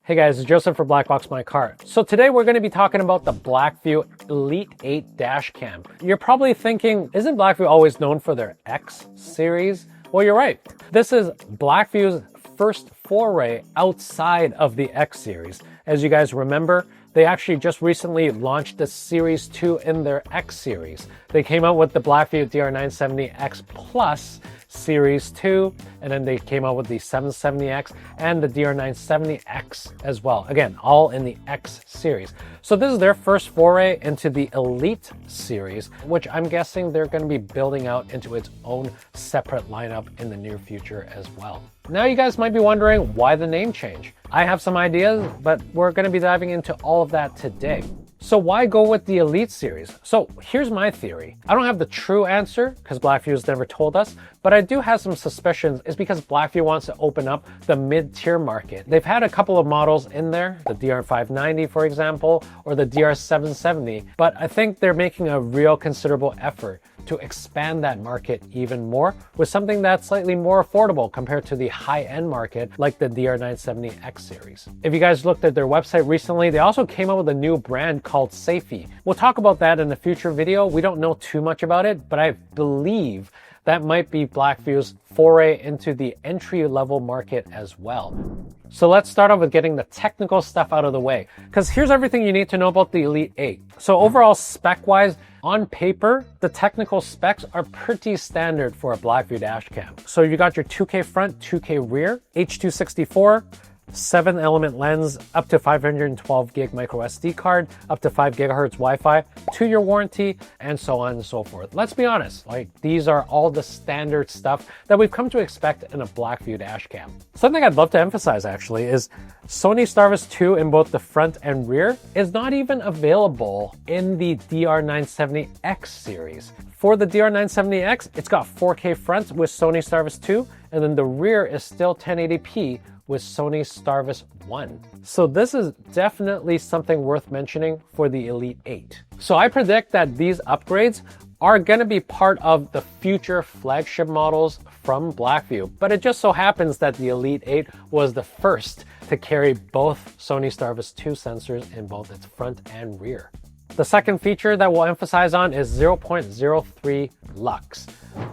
Hey guys, it's Joseph for BlackboxMyCar. So today we're going to be talking about the BlackVue Elite 8 dash cam. You're probably thinking, isn't BlackVue always known for their X series? Well, you're right. This is BlackVue's first foray outside of the X series. As you guys remember, they actually just recently launched the Series 2 in their X series. They came out with the BlackVue DR970X Plus Series 2, and then they came out with the 770X and the DR970X as well. Again, all in the X series. So this is their first foray into the Elite series, which I'm guessing they're going to be building out into its own separate lineup in the near future as well. Now you guys might be wondering why the name change. I have some ideas, but we're going to be diving into all of that today. So why go with the Elite series? So here's my theory. I don't have the true answer because BlackVue has never told us, but I do have some suspicions. It's because BlackVue wants to open up the mid-tier market. They've had a couple of models in there, the DR590 for example, or the DR770, but I think they're making a real considerable effort to expand that market even more with something that's slightly more affordable compared to the high-end market like the DR970X series. If you guys looked at their website recently, they also came out with a new brand called Safety. We'll talk about that in a future video. We don't know too much about it, but I believe that might be BlackVue's foray into the entry-level market as well. So let's start off with getting the technical stuff out of the way, because here's everything you need to know about the Elite 8. So overall spec-wise, on paper, the technical specs are pretty standard for a BlackVue dash cam. So you got your 2K front, 2K rear, H.264, 7-element lens, up to 512 gig micro SD card, up to 5 gigahertz Wi-Fi, 2-year warranty, and so on and so forth. Let's be honest, like these are all the standard stuff that we've come to expect in a BlackVue dash cam. Something I'd love to emphasize actually is Sony STARVIS 2 in both the front and rear is not even available in the DR970X series. For the DR970X, it's got 4K front with Sony STARVIS 2, and then the rear is still 1080p with Sony STARVIS 1. So this is definitely something worth mentioning for the Elite 8. So I predict that these upgrades are going to be part of the future flagship models from BlackVue, but it just so happens that the Elite 8 was the first to carry both Sony STARVIS 2 sensors in both its front and rear. The second feature that we'll emphasize on is 0.03 Lux.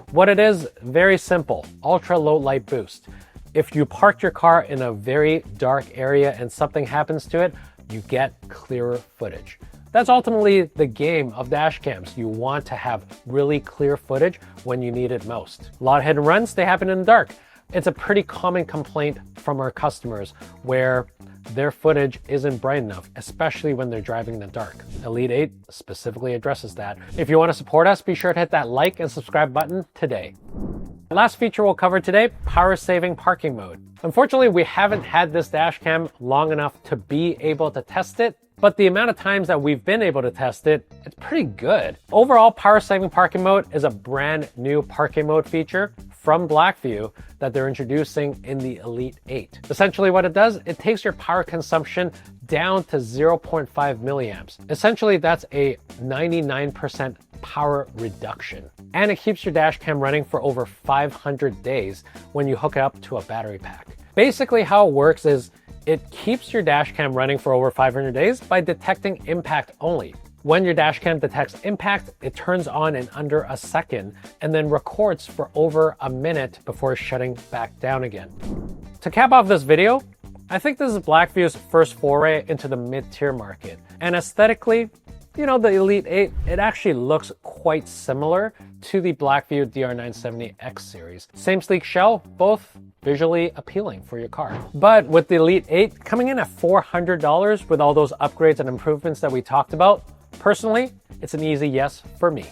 What it is, very simple, ultra-low light boost. If you park your car in a very dark area and something happens to it, you get clearer footage. That's ultimately the game of dash cams. You want to have really clear footage when you need it most. A lot of hit and runs, they happen in the dark. It's a pretty common complaint from our customers where their footage isn't bright enough, especially when they're driving in the dark. Elite 8 specifically addresses that. If you want to support us, be sure to hit that like and subscribe button today. Last feature we'll cover today, power saving parking mode. Unfortunately, we haven't had this dash cam long enough to be able to test it, but the amount of times that we've been able to test it, it's pretty good. Overall, power saving parking mode is a brand new parking mode feature from BlackVue that they're introducing in the Elite 8. Essentially what it does, it takes your power consumption down to 0.5 milliamps. Essentially, that's a 99% power reduction. And it keeps your dash cam running for over 500 days when you hook it up to a battery pack. Basically how it works is it keeps your dash cam running for over 500 days by detecting impact only. When your dash cam detects impact, it turns on in under a second and then records for over a minute before shutting back down again. To cap off this video, I think this is BlackVue's first foray into the mid-tier market. And aesthetically, you know, the Elite 8, it actually looks quite similar to the BlackVue DR970X series. Same sleek shell, both visually appealing for your car. But with the Elite 8 coming in at $400 with all those upgrades and improvements that we talked about, personally, it's an easy yes for me.